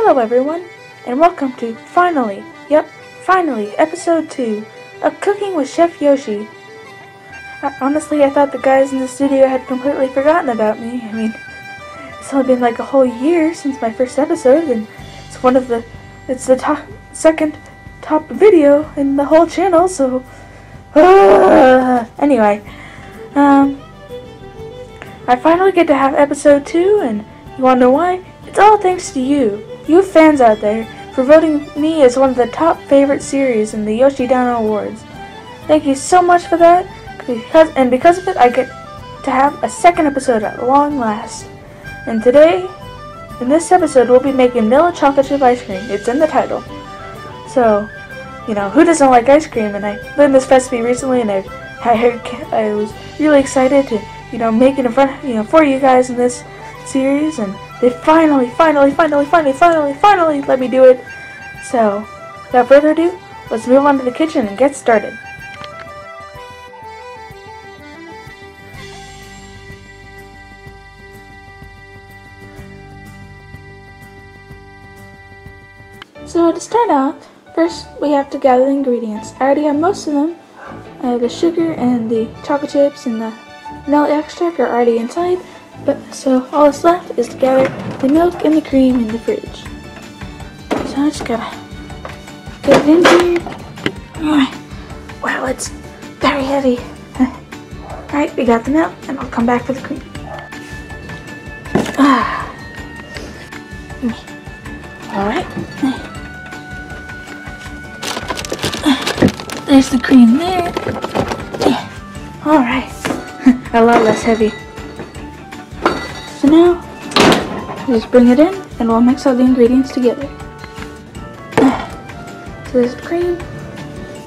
Hello everyone, and welcome to finally, episode 2 of Cooking with Chef Yoshi. Honestly, I thought the guys in the studio had completely forgotten about me. I mean, it's only been like a whole year since my first episode, and it's the second top video in the whole channel, so... Anyway, I finally get to have episode 2, and you wanna know why? It's all thanks to you fans out there, for voting me as one of the top favorite series in the Yoshi Down Awards. Thank you so much for that, because of it, I get to have a second episode at long last. And today, in this episode, we'll be making vanilla chocolate chip ice cream. It's in the title. So, you know, who doesn't like ice cream? And I learned this recipe recently, and I was really excited to, make it for you guys in this series, and they finally let me do it. So, without further ado, let's move on to the kitchen and get started. So to start off, first we have to gather the ingredients. I already have most of them. The sugar and the chocolate chips and the vanilla extract are already inside. So all that's left is to gather the milk and the cream in the fridge. So I just gotta get it in here. Wow, it's very heavy. Alright, we got the milk, and I'll come back for the cream. Alright. There's the cream there. Alright. A lot less heavy. So now, just bring it in, and we'll mix all the ingredients together. So there's the cream,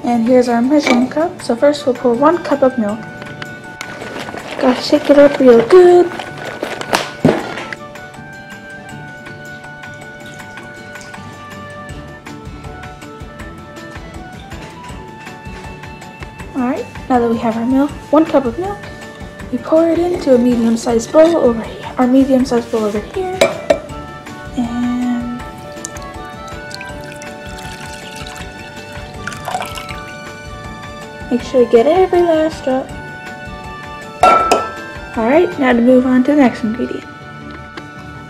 and here's our measuring cup. So first we'll pour 1 cup of milk. Gotta shake it up real good. Alright, now that we have our milk, 1 cup of milk, we pour it into a medium-sized bowl over here. Our medium-sized bowl over here, and make sure to get every last drop. Alright, now to move on to the next ingredient.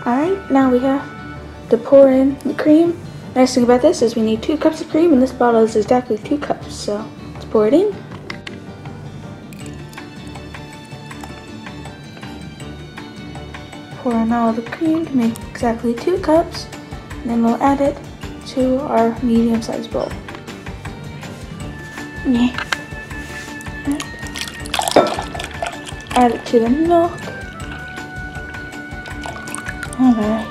Alright, now we have to pour in the cream. Nice thing about this is we need 2 cups of cream, and this bottle is exactly 2 cups, so let's pour it in. Pour in all the cream to make exactly 2 cups, and then we'll add it to our medium-sized bowl. Add it to the milk. Alright.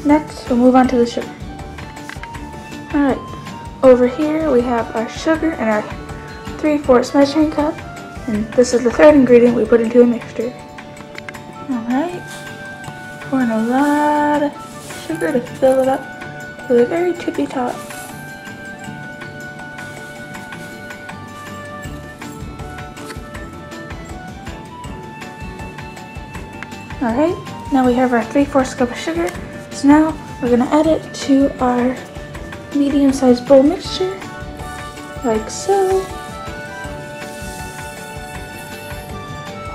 Next, we'll move on to the sugar. Alright, over here we have our sugar and our 3/4 measuring cup. And this is the third ingredient we put into a mixture. Alright, pouring a lot of sugar to fill it up with a very tippy top. Alright, now we have our 3/4 cup of sugar. So now we're going to add it to our medium-sized bowl mixture, like so.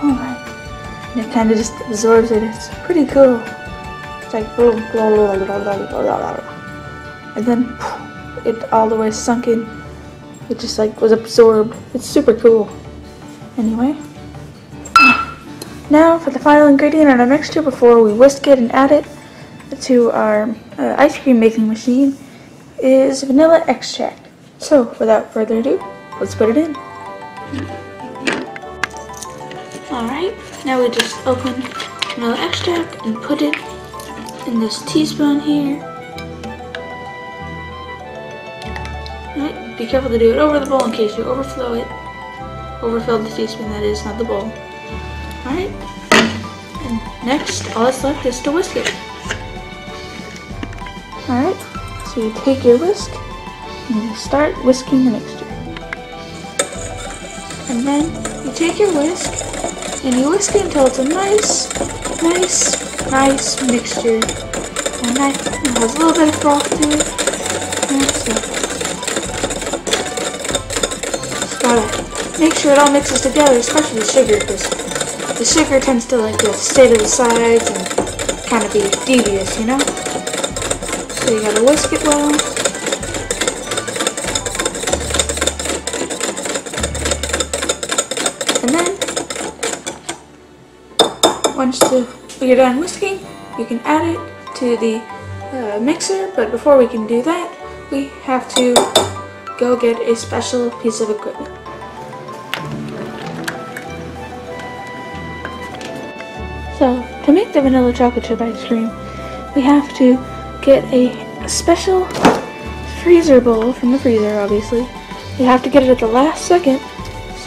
Alright, and it kind of just absorbs it. It's pretty cool. It's like boom, blah, blah, blah, blah, blah, blah, blah. And then it all the way sunk in. It just like was absorbed. It's super cool. Anyway, now for the final ingredient in our mixture before we whisk it and add it to our ice cream making machine is vanilla extract. So without further ado, let's put it in. Alright, now we just open vanilla extract and put it in this teaspoon here. Alright, be careful to do it over the bowl in case you overflow it. Overfill the teaspoon, that is, not the bowl. Alright, and next, all that's left is to whisk it. Alright, so you take your whisk and you start whisking the mixture. And then you take your whisk And you whisk it until it's a nice mixture. And it has a little bit of froth to it. And so, just gotta make sure it all mixes together, especially the sugar, because the sugar tends to like stay to the sides and kind of be devious, you know? So you gotta whisk it well. And then, once you're done whisking, you can add it to the mixer, but before we can do that, we have to go get a special piece of equipment. So, to make the vanilla chocolate chip ice cream, we have to get a special freezer bowl from the freezer, obviously. You have to get it at the last second,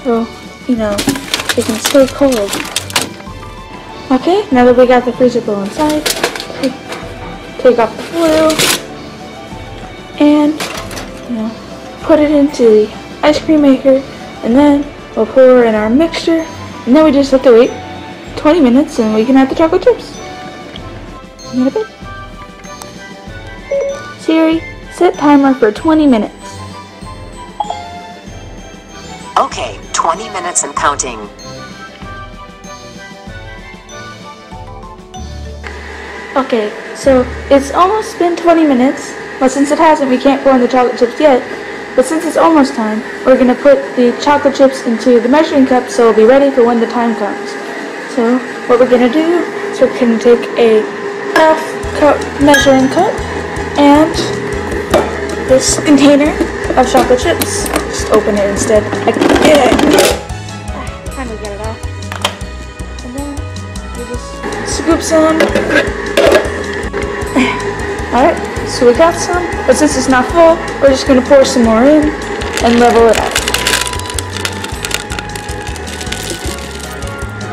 so, you know, it can stay cold. Okay, now that we got the freezer bowl inside, take off the foil, and, you know, put it into the ice cream maker, and then we'll pour in our mixture, and then we just have to wait 20 minutes and we can add the chocolate chips. In a bit. Siri, set timer for 20 minutes. Okay, 20 minutes and counting. Okay, so it's almost been 20 minutes. Well, since it hasn't, we can't pour in the chocolate chips yet. But since it's almost time, we're going to put the chocolate chips into the measuring cup so it'll be ready for when the time comes. So what we're going to do is we're going to take a half-cup measuring cup and this container of chocolate chips. Just open it instead. I kind of get it off. And then we just scoop some. Alright, so we got some, but since it's not full, we're just going to pour some more in and level it out.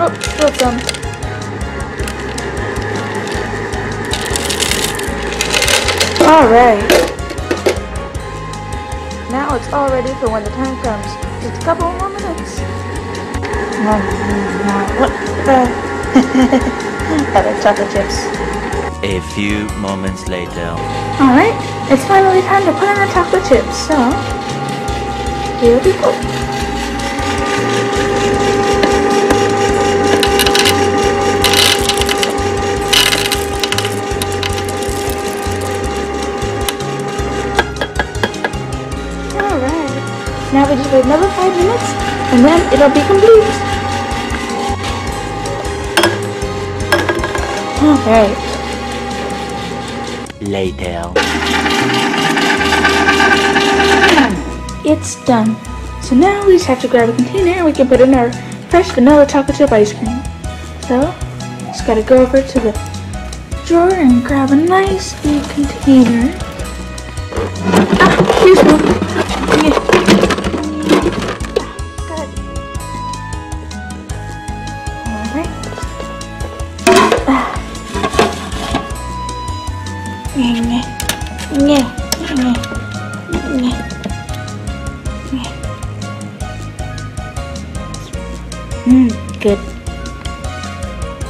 Oh, still some. Alright. Now it's all ready for when the time comes. Just a couple more minutes. What? Other chocolate chips. A few moments later. Alright, it's finally time to put in the chocolate chips, so here we go. Alright, now we just wait another 5 minutes and then it'll be complete. Alright. Later. It's done. So now we just have to grab a container and we can put in our fresh vanilla chocolate chip ice cream. So, just gotta go over to the drawer and grab a nice big container. Excuse me. Good.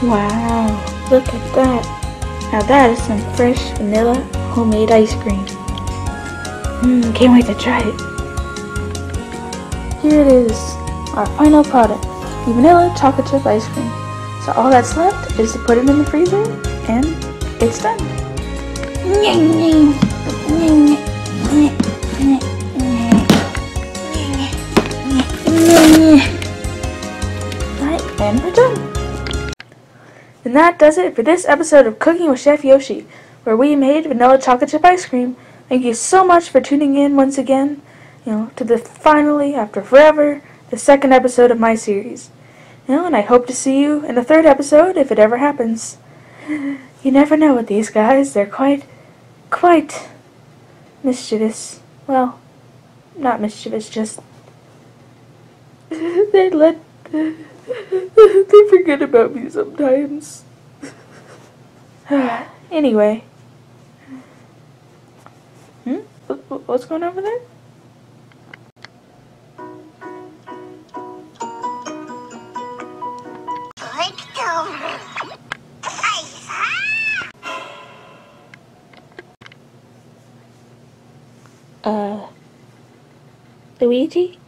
Wow, look at that. Now that is some fresh vanilla homemade ice cream. Can't wait to try it. Here it is, our final product, the vanilla chocolate chip ice cream. So all that's left is to put it in the freezer and it's done. And we're done. And that does it for this episode of Cooking with Chef Yoshi, where we made vanilla chocolate chip ice cream. Thank you so much for tuning in once again, to the finally, after forever, the second episode of my series. And I hope to see you in the third episode if it ever happens. You never know with these guys, they're quite mischievous. Well, not mischievous, just they forget about me sometimes. Anyway. What's going on over there? Luigi?